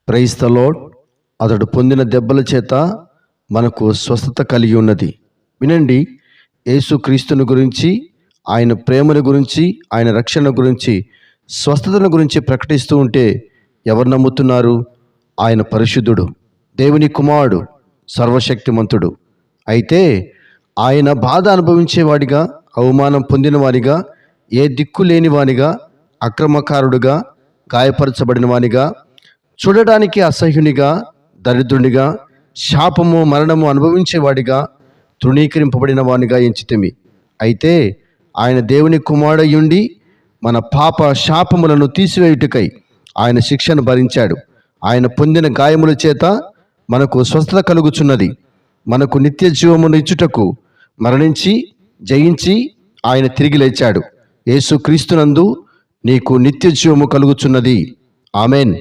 Praise the lord. అతడు పొందిన దెబ్బల చేత మనకు స్వస్థత కలిగి ఉన్నది. వినండి, యేసుక్రీస్తుని గురించి, ఆయన ప్రేమను గురించి, ఆయన రక్షణ గురించి, స్వస్థతను గురించి ప్రకటిస్తూ ఉంటే ఎవరు నమ్ముతున్నారు? ఆయన పరిశుద్ధుడు, దేవుని కుమారుడు, సర్వశక్తిమంతుడు. అయితే ఆయన బాధ అనుభవించేవాడిగా, అవమానం పొందినవాడిగా, ఏ దిక్కు లేనివానిగా, అక్రమకారుడుగా, గాయపరచబడిన వానిగా, చూడడానికి అసహ్యునిగా, దరిద్రునిగా, శాపము మరణము అనుభవించేవాడిగా, తృణీకరింపబడిన వానిగా ఎంచితిమి. అయితే ఆయన దేవుని కుమారుడయుండి మన పాప శాపములను తీసివేయుటకై ఆయన శిక్షను భరించాడు. ఆయన పొందిన గాయముల చేత మనకు స్వస్థత కలుగుచున్నది. మనకు నిత్య జీవమును ఇచ్చుటకు మరణించి జయించి ఆయన తిరిగి లేచాడు. యేసుక్రీస్తునందు నీకు నిత్య జీవము కలుగుచున్నది. ఆమెన్.